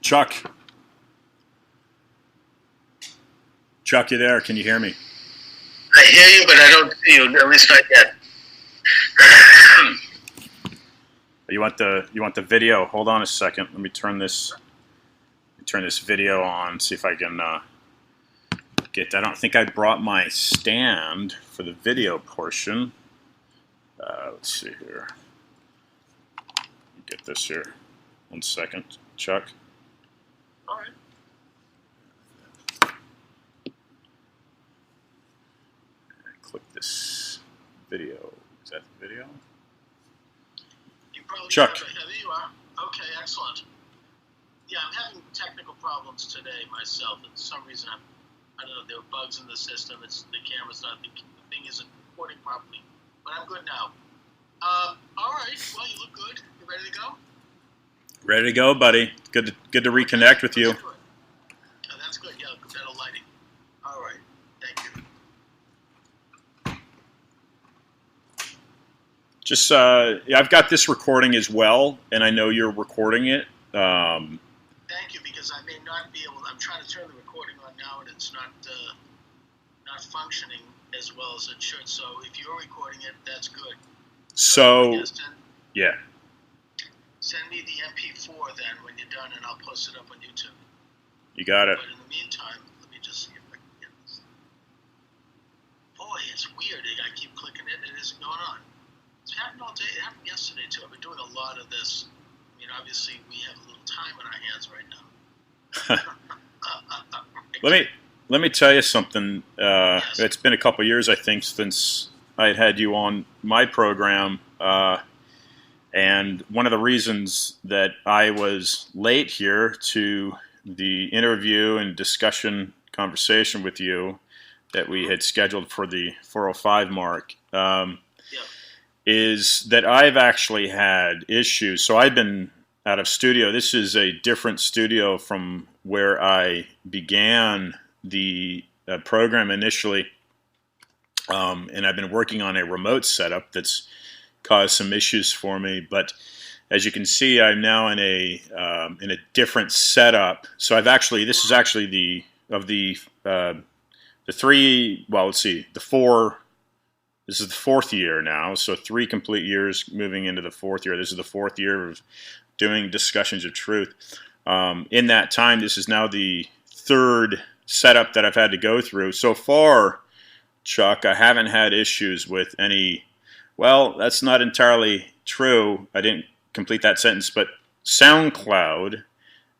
Chuck. Chuck, you there? Can you hear me? I hear you, but I don't see you. At least not yet. You want the video? Hold on a second. Let me turn this video on. See if I can get. I don't think I brought my stand for the video portion. Let's see here. Get this here. 1 second, Chuck. All right. Click this video. Is that the video? You probably Chuck. There you are. Okay, excellent. Yeah, I'm having technical problems today myself. For some reason, I don't know. There are bugs in the system. The camera's not. The thing isn't recording properly. But I'm good now. All right. Well, you look good. You ready to go? Ready to go, buddy. Good to reconnect with you. That's good. Yeah, better lighting. All right. Thank you. Just, I've got this recording as well, and I know you're recording it. Thank you, because I may not be able. I'm trying to turn the recording on now, and it's not functioning as well as it should. So if you're recording it, that's good. So yeah. Send me the MP4 then when you're done, and I'll post it up on YouTube. You got it. But in the meantime, let me just see if I can get this. Boy, it's weird. I keep clicking it, and it isn't going on. It's happened all day. It happened yesterday, too. I've been doing a lot of this. I mean, obviously, we have a little time on our hands right now. Let me tell you something. Yes. It's been a couple years, I think, since I had you on my program. And one of the reasons that I was late here to the interview and discussion conversation with you that we had scheduled for the 4:05 mark is that I've actually had issues. So I've been out of studio. This is a different studio from where I began the program initially. And I've been working on a remote setup that's caused some issues for me. But as you can see, I'm now in a different setup. So this is actually the three. Well, let's see, the four. This is the fourth year now, so 3 complete years moving into the fourth year. This is the fourth year of doing Discussions of Truth. In that time, this is now the third setup that I've had to go through. So far, Chuck, I haven't had issues with any. Well, that's not entirely true. I didn't complete that sentence, but SoundCloud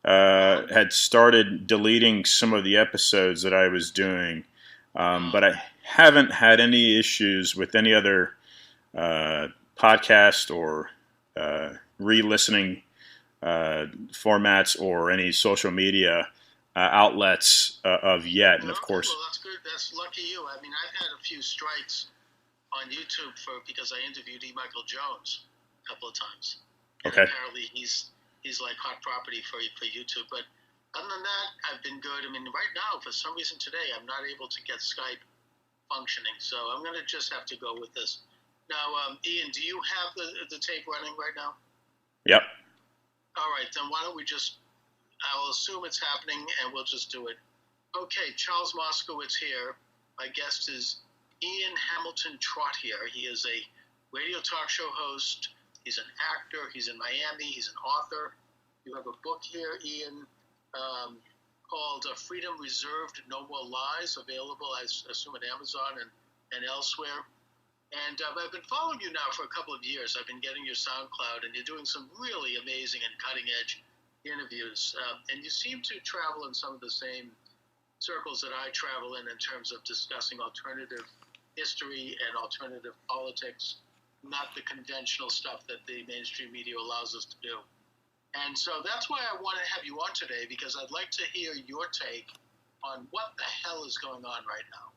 had started deleting some of the episodes that I was doing. But I haven't had any issues with any other podcast or re-listening formats or any social media outlets of yet. And of course, well, that's good. That's lucky you. I mean, I've had a few strikes on YouTube because I interviewed E. Michael Jones a couple of times. Okay. And apparently he's like hot property for YouTube. But other than that, I've been good. I mean, right now, for some reason today, I'm not able to get Skype functioning. So I'm going to just have to go with this. Now, Ian, do you have the tape running right now? Yep. All right, then why don't we I'll assume it's happening, and we'll just do it. Okay, Charles Moscowitz here. My guest is Ian Hamilton Trottier. He is a radio talk show host. He's an actor. He's in Miami. He's an author. You have a book here, Ian, called Freedom Reserved, No More Lies, available, I assume, at Amazon and elsewhere. And I've been following you now for a couple of years. I've been getting your SoundCloud, and you're doing some really amazing and cutting-edge interviews. And you seem to travel in some of the same circles that I travel in terms of discussing alternative history and alternative politics, not the conventional stuff that the mainstream media allows us to do. And so that's why I want to have you on today, because I'd like to hear your take on what the hell is going on right now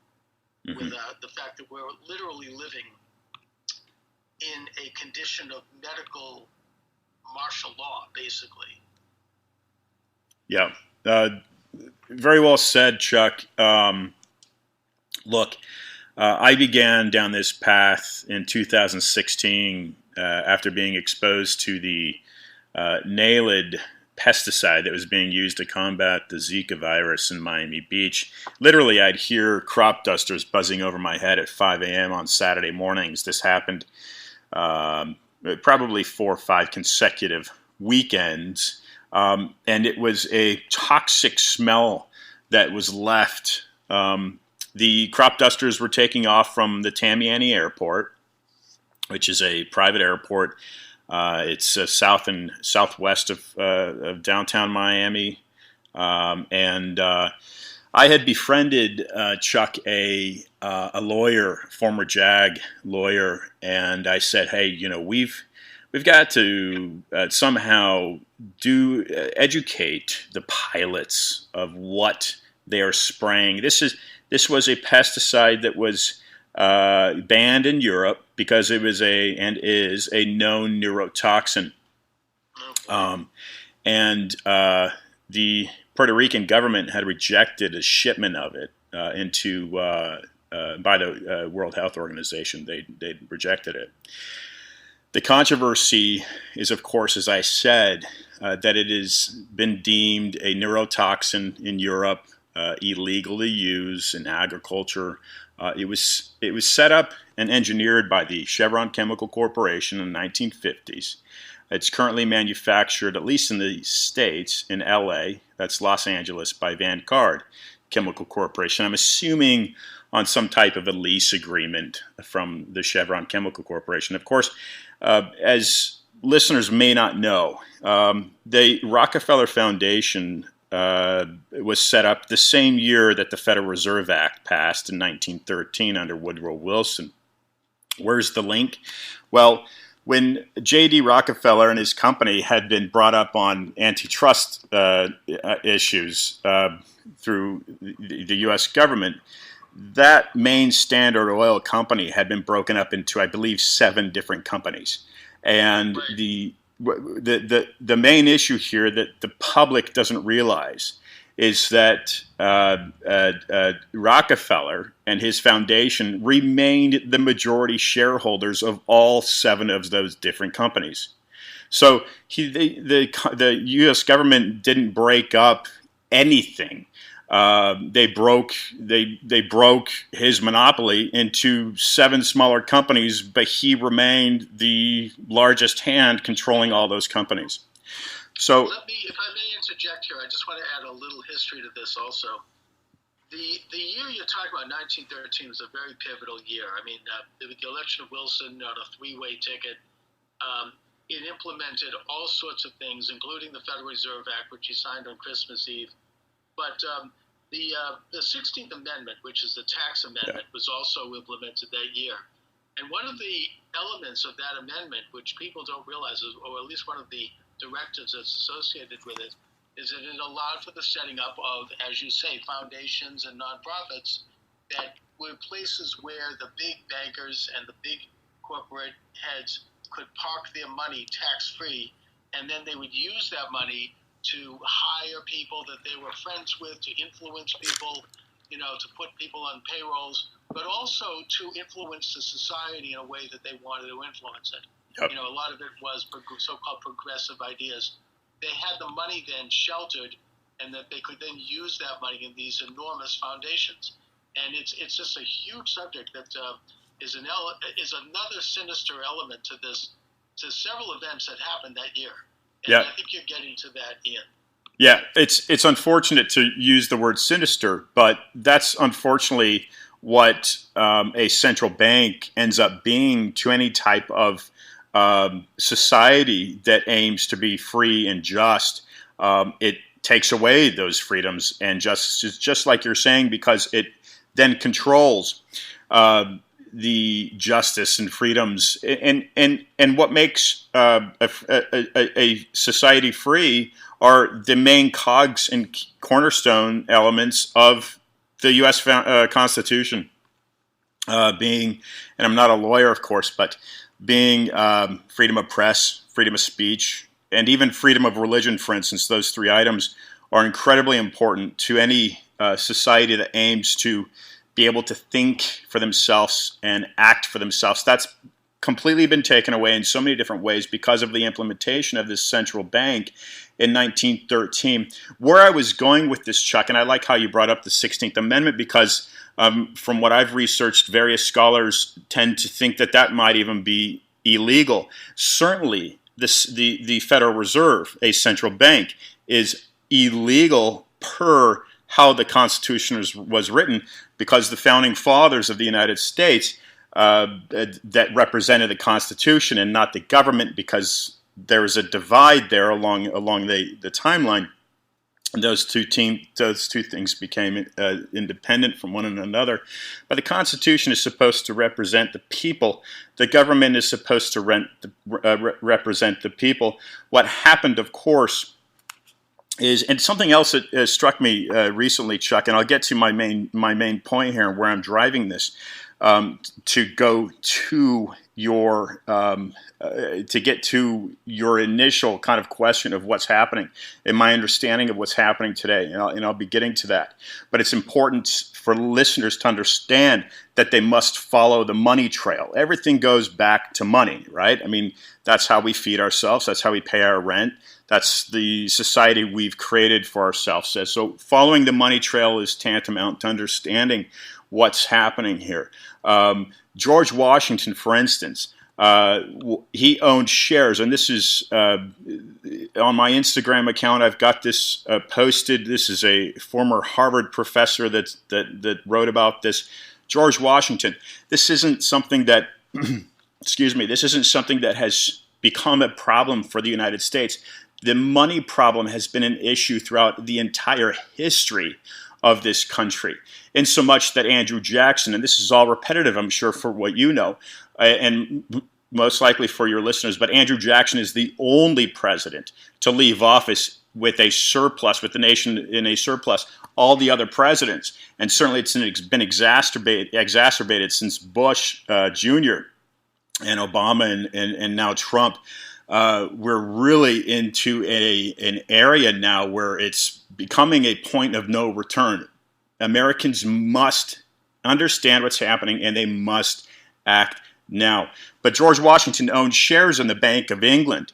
with the fact that we're literally living in a condition of medical martial law, basically. Yeah. Very well said, Chuck. Look, I began down this path in 2016 after being exposed to the NALED pesticide that was being used to combat the Zika virus in Miami Beach. Literally, I'd hear crop dusters buzzing over my head at 5 a.m. on Saturday mornings. This happened probably 4 or 5 consecutive weekends, and it was a toxic smell that was left. The crop dusters were taking off from the Tamiami Airport, which is a private airport. It's south and southwest of downtown Miami, and I had befriended Chuck, a lawyer, former JAG lawyer, and I said, "Hey, we've got to somehow educate the pilots of what they are spraying. This was a pesticide that was banned in Europe because it was and is a known neurotoxin, and the Puerto Rican government had rejected a shipment of it by the World Health Organization. They rejected it. The controversy is, of course, as I said, that it has been deemed a neurotoxin in Europe, illegal to use in agriculture. It was set up and engineered by the Chevron Chemical Corporation in the 1950s. It's currently manufactured, at least in the States, in LA, that's Los Angeles, by Vanguard Chemical Corporation. I'm assuming on some type of a lease agreement from the Chevron Chemical Corporation. Of course, as listeners may not know, the Rockefeller Foundation was set up the same year that the Federal Reserve Act passed in 1913 under Woodrow Wilson. Where's the link? Well, when J.D. Rockefeller and his company had been brought up on antitrust issues through the U.S. government, that main Standard Oil company had been broken up into, I believe, 7 different companies. And the main issue here that the public doesn't realize is that Rockefeller and his foundation remained the majority shareholders of all 7 of those different companies. So the U.S. government didn't break up anything. They broke his monopoly into 7 smaller companies, but he remained the largest hand controlling all those companies. So, if I may interject here, I just want to add a little history to this also. The year you're talking about, 1913, was a very pivotal year. I mean, the election of Wilson on a 3-way ticket, it implemented all sorts of things, including the Federal Reserve Act, which he signed on Christmas Eve. But the 16th Amendment, which is the tax amendment, was also implemented that year. And one of the elements of that amendment, which people don't realize, or at least one of the directives that's associated with it, is that it allowed for the setting up of, as you say, foundations and nonprofits that were places where the big bankers and the big corporate heads could park their money tax-free, and then they would use that money to hire people that they were friends with, to influence people, to put people on payrolls, but also to influence the society in a way that they wanted to influence it. Yep. A lot of it was so-called progressive ideas. They had the money then sheltered, and that they could then use that money in these enormous foundations. And it's just a huge subject that is another sinister element to this, to several events that happened that year. And I think you're getting to that, Ian. Yeah, it's unfortunate to use the word sinister, but that's unfortunately what a central bank ends up being to any type of society that aims to be free and just. It takes away those freedoms and justices, just like you're saying, because it then controls the justice and freedoms. And what makes a society free are the main cogs and cornerstone elements of the U.S. Constitution. Being, and I'm not a lawyer, of course, but being freedom of press, freedom of speech, and even freedom of religion, for instance. Those 3 items are incredibly important to any society that aims to be able to think for themselves and act for themselves. That's completely been taken away in so many different ways because of the implementation of this central bank in 1913. Where I was going with this, Chuck, and I like how you brought up the 16th Amendment because from what I've researched, various scholars tend to think that that might even be illegal. Certainly, the Federal Reserve, a central bank, is illegal per how the Constitution was written because the founding fathers of the United States that represented the Constitution and not the government, because there was a divide there along the timeline. Those two things became independent from one another. But the Constitution is supposed to represent the people. The government is supposed to represent the people. What happened, of course, is, and something else that struck me recently, Chuck, and I'll get to my main point here and where I'm driving this, to go to your to get to your initial kind of question of what's happening and my understanding of what's happening today, and I'll be getting to that. But it's important for listeners to understand that they must follow the money trail. Everything goes back to money, right? I mean, that's how we feed ourselves. That's how we pay our rent. That's the society we've created for ourselves. So following the money trail is tantamount to understanding what's happening here. George Washington, for instance, he owned shares, and this is on my Instagram account. I've got this posted. This is a former Harvard professor that wrote about this. George Washington. This isn't something that, excuse me, this isn't something that has become a problem for the United States. The money problem has been an issue throughout the entire history of this country, in so much that Andrew Jackson, and this is all repetitive, I'm sure, for what you know, and most likely for your listeners, but Andrew Jackson is the only president to leave office with a surplus, with the nation in a surplus. All the other presidents, and certainly it's been exacerbated since Bush Jr. and Obama and now Trump. We're really into an area now where it's becoming a point of no return. Americans must understand what's happening, and they must act now. But George Washington owned shares in the Bank of England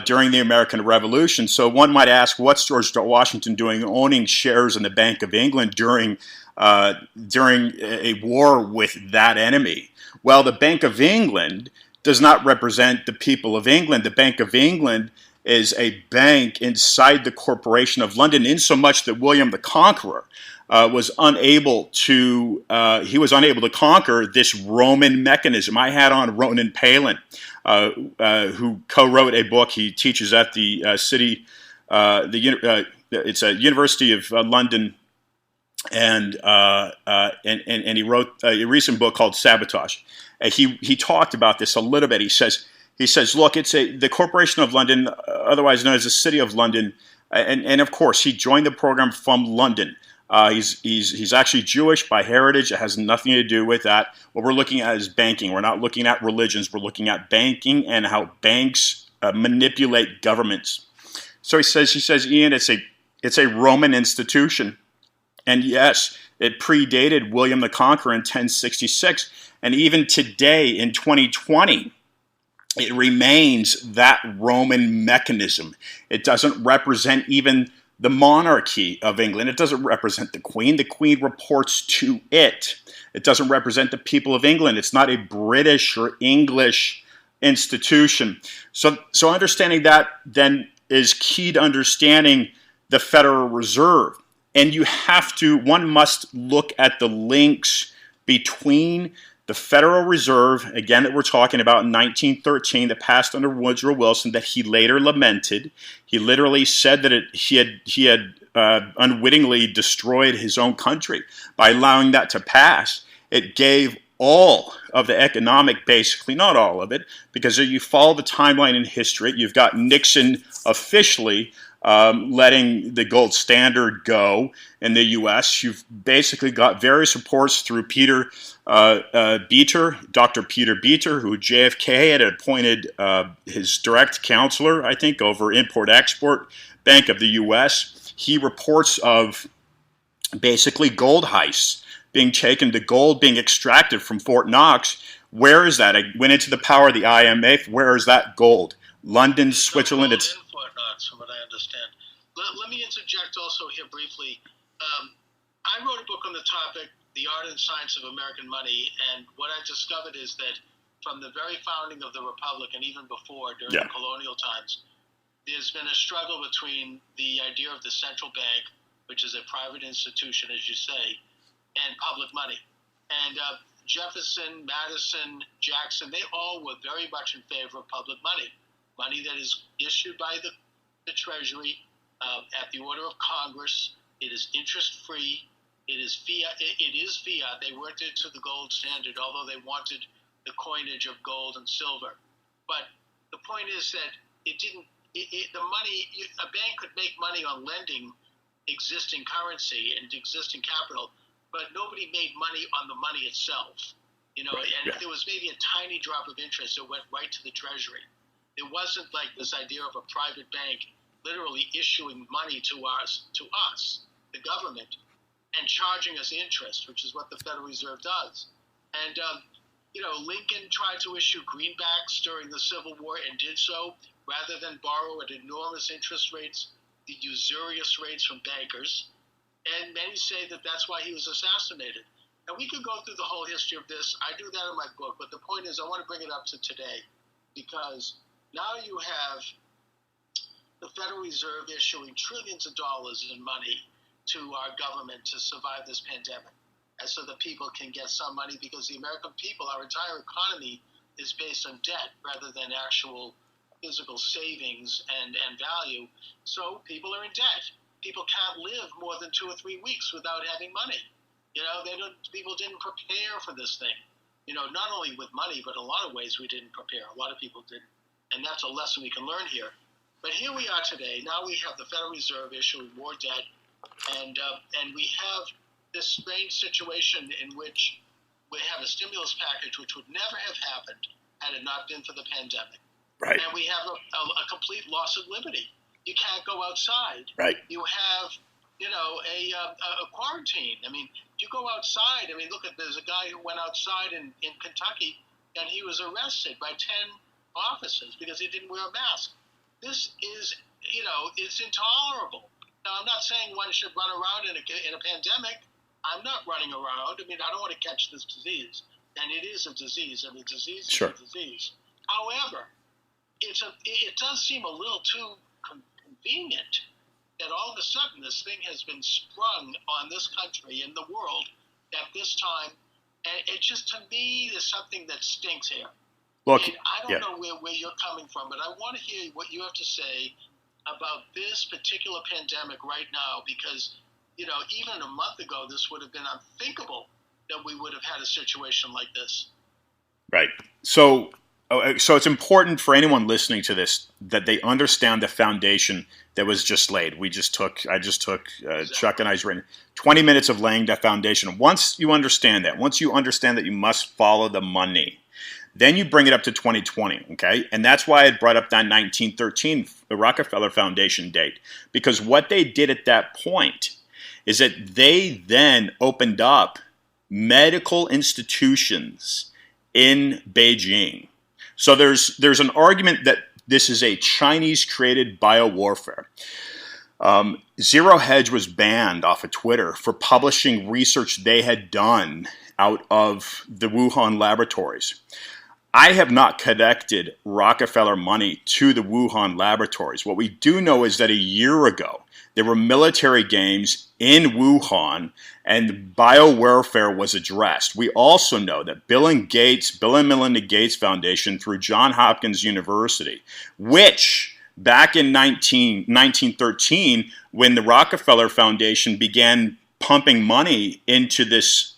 during the American Revolution. So one might ask, what's George Washington doing owning shares in the Bank of England during a war with that enemy? Well, the Bank of England does not represent the people of England. The Bank of England is a bank inside the Corporation of London, in so much that William the Conqueror was unable to conquer this Roman mechanism. I had on Ronan Palin, who co-wrote a book. He teaches at the it's a University of London, and he wrote a recent book called Sabotage. He talked about this a little bit. He says, look, it's the Corporation of London, otherwise known as the City of London, and of course he joined the program from London. He's actually Jewish by heritage. It has nothing to do with that. What we're looking at is banking. We're not looking at religions. We're looking at banking and how banks manipulate governments. So he says, Ian, it's a Roman institution, and yes, it predated William the Conqueror in 1066, and even today in 2020. It remains that Roman mechanism. It doesn't represent even the monarchy of England. It doesn't represent the Queen. The Queen reports to it. It doesn't represent the people of England. It's not a British or English institution. So understanding that then is key to understanding the Federal Reserve. And one must look at the links between the Federal Reserve, again, that we're talking about in 1913, that passed under Woodrow Wilson, that he later lamented. He literally said that he had unwittingly destroyed his own country by allowing that to pass. It gave all of the economic, basically, not all of it, because if you follow the timeline in history, you've got Nixon officially letting the gold standard go in the U.S. You've basically got various reports through Dr. Peter Beeter, who JFK had appointed his direct counselor, I think, over Import-Export Bank of the U.S. He reports of basically gold heists being taken, the gold being extracted from Fort Knox, Where is that? I went into the power of the IMF. Where is that gold? London, Switzerland. It's in Fort Knox, from what I understand. Let me interject also here briefly. I wrote a book on the topic, The Art and Science of American Money, and what I discovered is that from the very founding of the Republic and even before, during colonial times, there's been a struggle between the idea of the central bank, which is a private institution, as you say, and public money. And Jefferson, Madison, Jackson, they all were very much in favor of public money that is issued by the Treasury at the order of Congress. It is interest-free. It is fiat. It is fiat. They weren't into the gold standard, although they wanted the coinage of gold and silver. But the point is that the money, a bank could make money on lending existing currency and existing capital, but nobody made money on the money itself. And if there was maybe a tiny drop of interest, it went right to the Treasury. It wasn't like this idea of a private bank literally issuing money to us, the government, and charging us interest, which is what the Federal Reserve does. And, Lincoln tried to issue greenbacks during the Civil War and did so rather than borrow at enormous interest rates, the usurious rates from bankers. And many say that that's why he was assassinated. And we could go through the whole history of this. I do that in my book, but the point is I want to bring it up to today because now you have the Federal Reserve issuing trillions of dollars in money to our government to survive this pandemic, and so the people can get some money because the American people, our entire economy is based on debt rather than actual physical savings and value. So people are in debt. People can't live more than 2 or 3 weeks without having money. People didn't prepare for this thing. Not only with money, but in a lot of ways we didn't prepare. A lot of people didn't. And that's a lesson we can learn here. But here we are today. Now we have the Federal Reserve issuing more debt, and we have this strange situation in which we have a stimulus package which would never have happened had it not been for the pandemic. Right. And we have a complete loss of liberty. You can't go outside. Right. You have, a quarantine. I mean, you go outside. I mean, there's a guy who went outside in Kentucky, and he was arrested by 10 officers because he didn't wear a mask. This is, it's intolerable. Now, I'm not saying one should run around in a pandemic. I'm not running around. I mean, I don't want to catch this disease, and it is a disease. I mean, disease is a disease. However, it does seem a little too convenient that all of a sudden this thing has been sprung on this country and the world at this time, and it just, to me, there's something that stinks here. Look, and I don't know where you're coming from, but I want to hear what you have to say about this particular pandemic right now, because, even a month ago, this would have been unthinkable that we would have had a situation like this. Right. So it's important for anyone listening to this that they understand the foundation that was just laid. I just took Chuck and I's written 20 minutes of laying that foundation. Once you understand that you must follow the money, then you bring it up to 2020, okay? And that's why I brought up that 1913, the Rockefeller Foundation date, because what they did at that point is that they then opened up medical institutions in Beijing. So there's an argument that this is a Chinese-created biowarfare. Zero Hedge was banned off of Twitter for publishing research they had done out of the Wuhan laboratories. I have not connected Rockefeller money to the Wuhan laboratories. What we do know is that a year ago, there were military games in Wuhan and biowarfare was addressed. We also know that Bill and Melinda Gates Foundation through Johns Hopkins University, which back in 1913, when the Rockefeller Foundation began pumping money into this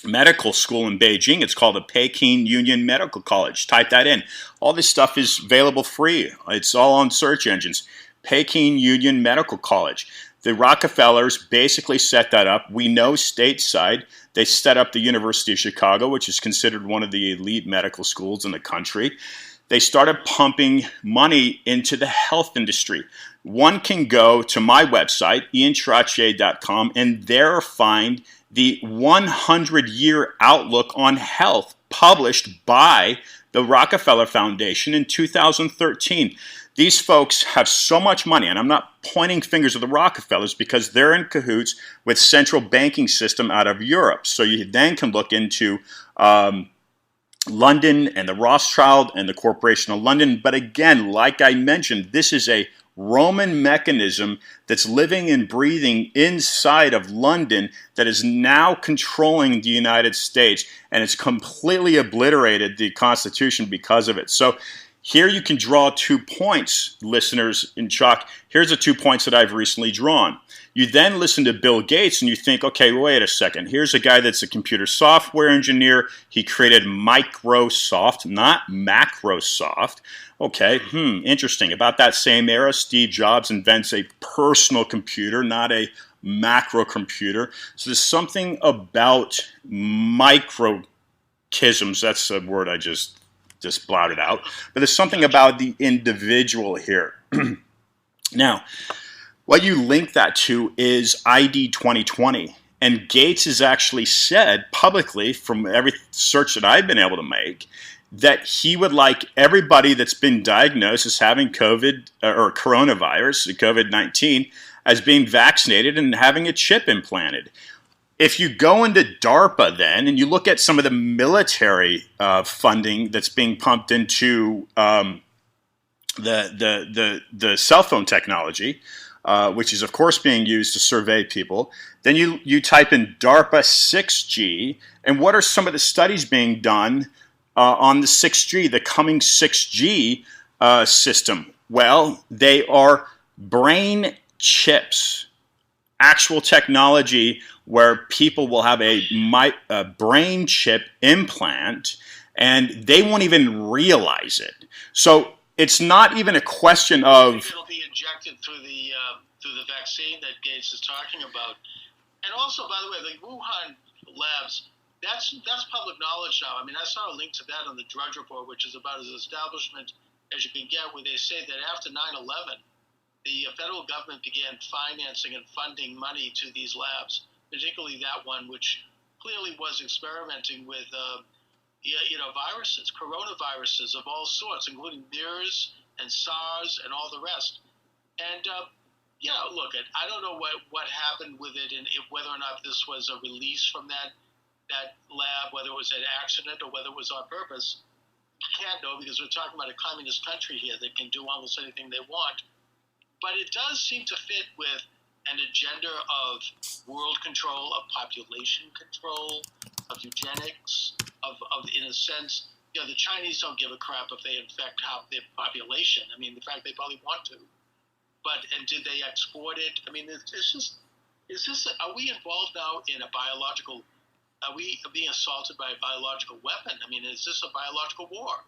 medical school in Beijing. It's called the Peking Union Medical College. Type that in. All this stuff is available free. It's all on search engines. Peking Union Medical College. The Rockefellers basically set that up. We know stateside they set up the University of Chicago, which is considered one of the elite medical schools in the country. They started pumping money into the health industry. One can go to my website, iantrottier.com, and there find the 100-year outlook on health published by the Rockefeller Foundation in 2013. These folks have so much money, and I'm not pointing fingers at the Rockefellers because they're in cahoots with central banking system out of Europe. So you then can look into London and the Rothschild and the Corporation of London. But again, like I mentioned, this is a Roman mechanism that's living and breathing inside of London that is now controlling the United States, and it's completely obliterated the Constitution because of it. So here you can draw 2 points, listeners in Chuck. Here's the 2 points that I've recently drawn. You then listen to Bill Gates and you think, okay, wait a second. Here's a guy that's a computer software engineer. He created Microsoft, not Macrosoft. Okay, interesting. About that same era, Steve Jobs invents a personal computer, not a macro computer. So there's something about microchisms. That's a word I just blotted out. But there's something about the individual here. Now, what you link that to is ID 2020. And Gates has actually said publicly, from every search that I've been able to make, that he would like everybody that's been diagnosed as having COVID or coronavirus, COVID-19, as being vaccinated and having a chip implanted. If you go into DARPA then, and you look at some of the military funding that's being pumped into the cell phone technology, which is of course being used to survey people, then you type in DARPA 6G, and what are some of the studies being done on the 6G, the coming 6G system? Well, they are brain chips, actual technology where people will have a brain chip implant, and they won't even realize it. So it's not even a question of... It'll be injected through the vaccine that Gates is talking about. And also, by the way, the Wuhan labs, that's public knowledge now. I mean, I saw a link to that on the Drudge Report, which is about as establishment as you can get, where they say that after 9/11, the federal government began financing and funding money to these labs, particularly that one, which clearly was experimenting with, viruses, coronaviruses of all sorts, including MERS and SARS and all the rest. And look, I don't know what happened with it, and whether or not this was a release from that lab, whether it was an accident or whether it was on purpose. Can't know, because we're talking about a communist country here that can do almost anything they want. But it does seem to fit with an agenda of world control, of population control, of eugenics, of in a sense, the Chinese don't give a crap if they infect half their population. I mean, in fact, they probably want to. And did they export it? I mean, are we involved now in a biological, are we being assaulted by a biological weapon? I mean, is this a biological war?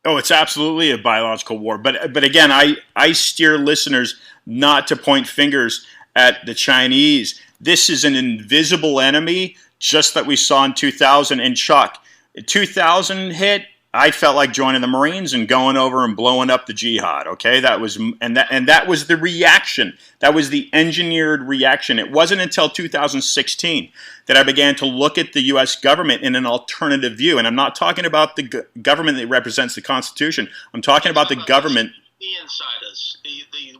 Oh, it's absolutely a biological war. But again, I steer listeners not to point fingers at the Chinese. This is an invisible enemy, just that we saw in 2000. And Chuck, 2000 hit, I felt like joining the Marines and going over and blowing up the jihad. Okay, that was the reaction. That was the engineered reaction. It wasn't until 2016 that I began to look at the U.S. government in an alternative view. And I'm not talking about the government that represents the Constitution. I'm talking about the government. The insiders,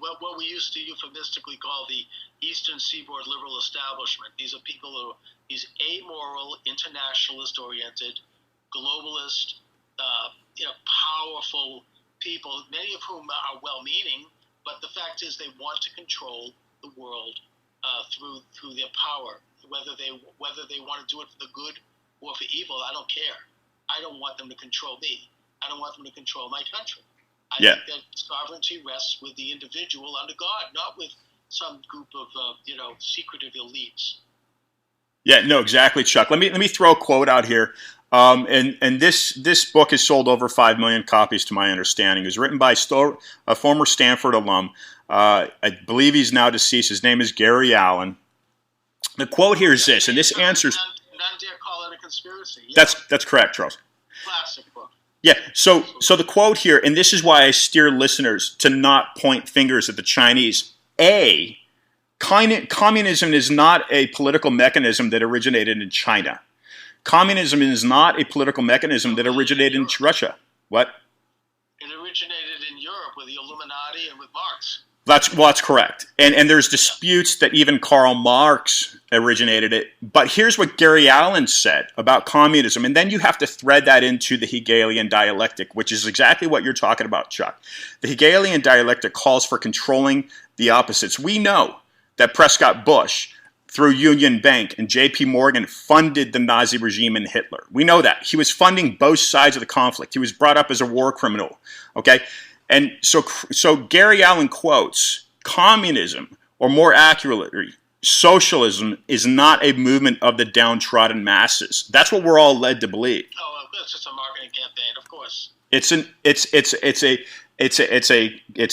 what we used to euphemistically call the Eastern Seaboard liberal establishment. These are people these amoral, internationalist-oriented, globalist, powerful people, many of whom are well-meaning, but the fact is they want to control the world through their power. Whether they want to do it for the good or for evil, I don't care. I don't want them to control me. I don't want them to control my country. I think that sovereignty rests with the individual under God, not with some group of secretive elites. Yeah, no, exactly, Chuck. Let me throw a quote out here. And this book has sold over 5 million copies, to my understanding. It was written by a former Stanford alum. I believe he's now deceased. His name is Gary Allen. The quote here is this, and this answers... None dare call it a conspiracy. Yeah. That's correct, Charles. Classic book. Yeah, so the quote here, and this is why I steer listeners to not point fingers at the Chinese. Communism is not a political mechanism that originated in China. Communism is not a political mechanism that originated in Russia. What? It originated in Europe with the Illuminati and with Marx. That's correct. And there's disputes that even Karl Marx originated it. But here's what Gary Allen said about communism. And then you have to thread that into the Hegelian dialectic, which is exactly what you're talking about, Chuck. The Hegelian dialectic calls for controlling the opposites. We know that Prescott Bush, through Union Bank and J.P. Morgan, funded the Nazi regime and Hitler. We know that. He was funding both sides of the conflict. He was brought up as a war criminal. Okay? And so Gary Allen quotes, communism, or more accurately, socialism, is not a movement of the downtrodden masses. That's what we're all led to believe. Oh, that's just a marketing campaign, of course. It's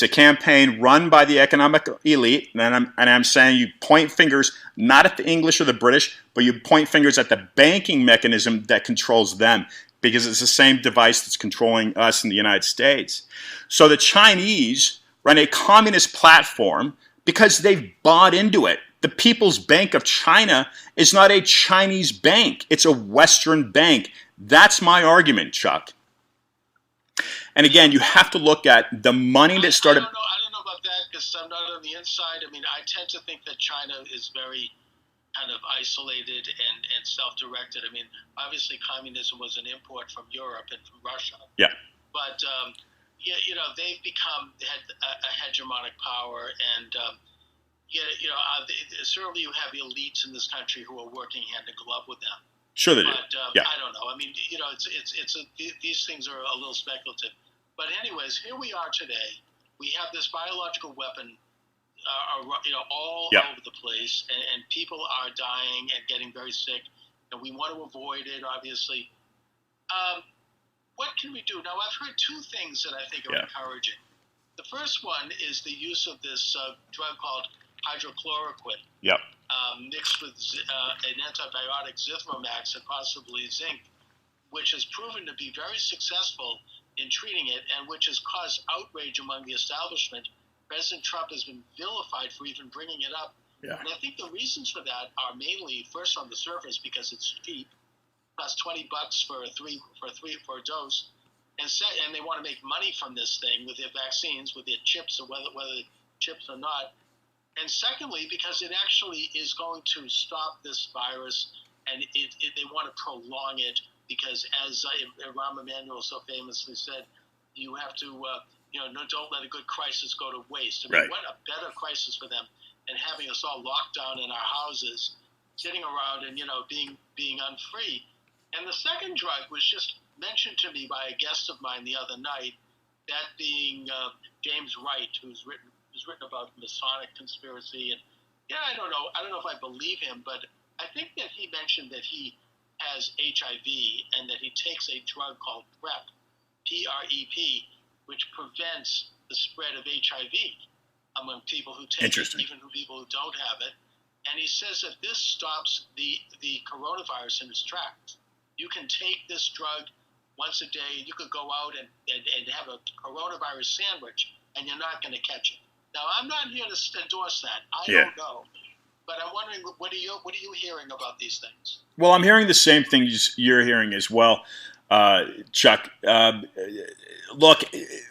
a campaign run by the economic elite, and I'm saying you point fingers not at the English or the British, but you point fingers at the banking mechanism that controls them, because it's the same device that's controlling us in the United States. So the Chinese run a communist platform because they've bought into it. The People's Bank of China is not a Chinese bank. It's a Western bank. That's my argument, Chuck. And again, you have to look at the money that started... I don't know about that because I'm not on the inside. I mean, I tend to think that China is very kind of isolated and self-directed. I mean, obviously communism was an import from Europe and from Russia. Yeah. But, they've become a hegemonic power. And, certainly you have elites in this country who are working hand in glove with them. Sure they do. But yeah. I don't know. I mean, these things are a little speculative. But anyways, here we are today. We have this biological weapon all Yep. over the place, and people are dying and getting very sick, and we want to avoid it, obviously. What can we do? Now, I've heard two things that I think are encouraging. The first one is the use of this drug called hydrochloroquine, Yep. mixed with an antibiotic, Zithromax, and possibly zinc, which has proven to be very successful in treating it, and which has caused outrage among the establishment. President Trump has been vilified for even bringing it up. Yeah. And I think the reasons for that are mainly, first on the surface, because it's cheap, costs $20 for a dose, and they want to make money from this thing with their vaccines, with their chips, or whether chips or not. And secondly, because it actually is going to stop this virus, and they want to prolong it, because as Rahm Emanuel so famously said, you have to, don't let a good crisis go to waste. I mean, Right. What a better crisis for them than having us all locked down in our houses, sitting around and, being unfree. And the second drug was just mentioned to me by a guest of mine the other night, that being James Wright, who's written about Masonic conspiracy. And I don't know if I believe him, but I think that he mentioned that he has HIV and that he takes a drug called PrEP, PrEP, which prevents the spread of HIV among people who take it, even from people who don't have it. And he says that this stops the coronavirus in its tracks. You can take this drug once a day. You could go out and have a coronavirus sandwich, and you're not going to catch it. Now, I'm not here to endorse that. I don't know. But I'm wondering, what are you hearing about these things? Well, I'm hearing the same things you're hearing as well, Chuck. Look,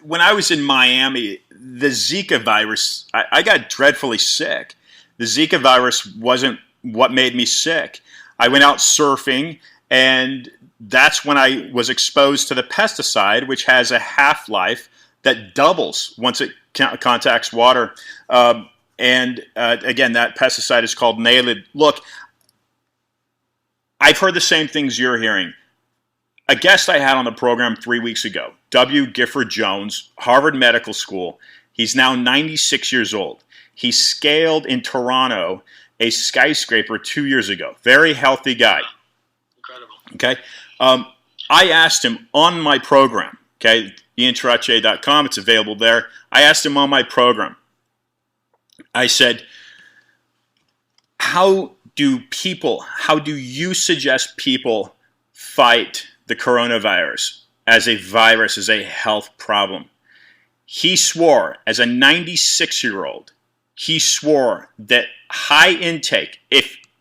when I was in Miami, the Zika virus, I got dreadfully sick. The Zika virus wasn't what made me sick. I went out surfing, and that's when I was exposed to the pesticide, which has a half-life that doubles once it contacts water. And again, that pesticide is called Naled. Look, I've heard the same things you're hearing. A guest I had on the program 3 weeks ago, W. Gifford Jones, Harvard Medical School. He's now 96 years old. He scaled in Toronto a skyscraper 2 years ago. Very healthy guy. Incredible. Okay. I asked him on my program, okay, IanTrottier.com, it's available there. I asked him on my program, I said, how do you suggest people fight the coronavirus as a virus, as a health problem? He swore, as a 96-year-old, he swore that high intake,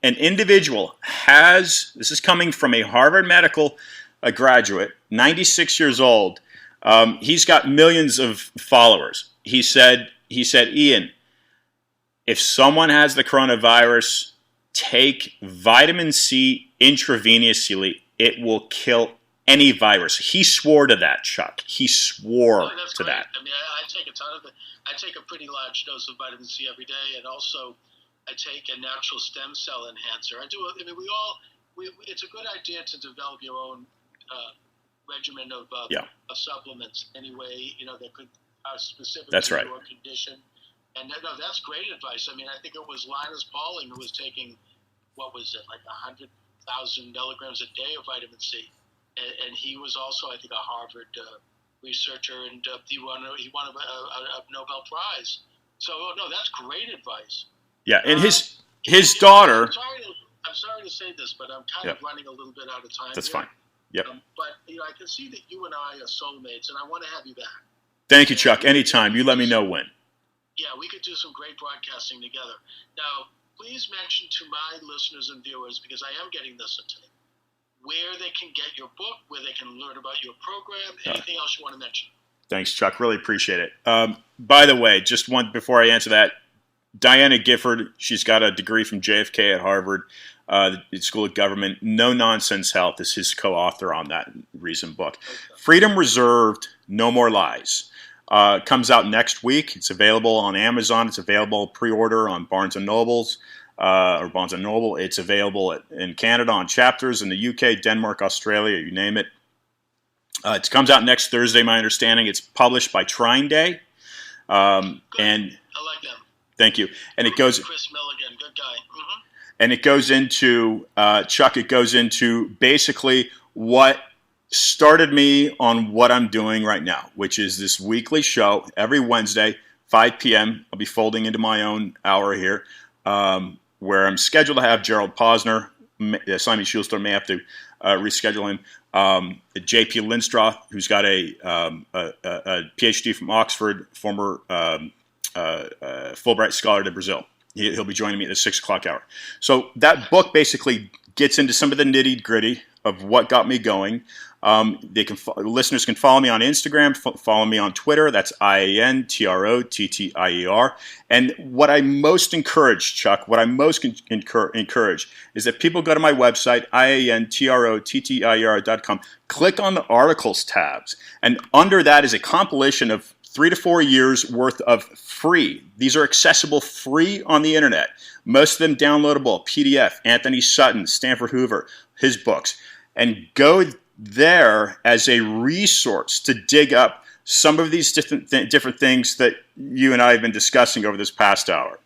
an individual has, this is coming from a Harvard medical graduate, 96 years old. He's got millions of followers. He said, Ian, if someone has the coronavirus, take vitamin C intravenously. It will kill any virus. He swore to that, Chuck. He swore to great. that. I mean, I take a ton of it. I take a pretty large dose of vitamin C every day, and also I take a natural stem cell enhancer. I mean, it's a good idea to develop your own regimen of supplements. Anyway, that could are specific That's to right. your condition. And no, that's great advice. I mean, I think it was Linus Pauling who was taking, what was it, like 100,000 milligrams a day of vitamin C. And he was also, I think, a Harvard researcher, and he won a Nobel Prize. So, no, that's great advice. Yeah, and his daughter. I'm sorry to say this, but I'm kind of running a little bit out of time. That's fine. Yep. But I can see that you and I are soulmates, and I want to have you back. Thank you, Chuck. Anytime. You let me know when. Yeah, we could do some great broadcasting together. Now, please mention to my listeners and viewers, because I am getting this today, where they can get your book, where they can learn about your program, anything else you want to mention. Thanks, Chuck. Really appreciate it. By the way, just one before I answer that, Diana Gifford, she's got a degree from JFK at Harvard, the School of Government. No Nonsense Health is his co-author on that recent book. Okay. Freedom Reserved, No More Lies. Comes out next week. It's available on Amazon. It's available pre-order on Barnes & Nobles. Or Barnes & Noble. It's available in Canada on Chapters, in the UK, Denmark, Australia, you name it. It comes out next Thursday, my understanding. It's published by Trine Day. And I like them. Thank you. And it goes. Chris Milligan, good guy. Mm-hmm. And it goes into Chuck. It goes into basically what started me on what I'm doing right now, which is this weekly show every Wednesday, 5 p.m. I'll be folding into my own hour here. Where I'm scheduled to have Gerald Posner. Simon Schulster may have to reschedule him. J.P. Lindstroth, who's got a PhD from Oxford, former Fulbright scholar to Brazil. He'll be joining me at the 6 o'clock hour. So that book basically gets into some of the nitty-gritty of what got me going. Listeners can follow me on Instagram, follow me on Twitter. That's IANTROTTIER. And what I most encourage, Chuck, encourage is that people go to my website, IANTROTTIER.com, click on the articles tabs, and under that is a compilation of 3 to 4 years worth of free. These are accessible free on the internet. Most of them downloadable, PDF, Anthony Sutton, Stanford Hoover, his books. And go there as a resource to dig up some of these different things that you and I have been discussing over this past hour.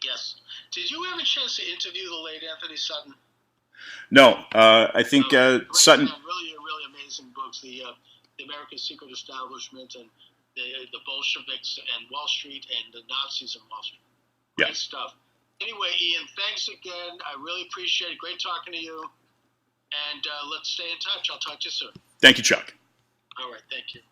Yes. Did you have a chance to interview the late Anthony Sutton? No. I think Sutton... Really amazing books. The America's Secret Establishment and the Bolsheviks and Wall Street and the Nazis and Wall Street. Great stuff. Anyway, Ian, thanks again. I really appreciate it. Great talking to you. And let's stay in touch. I'll talk to you soon. Thank you, Chuck. All right. Thank you.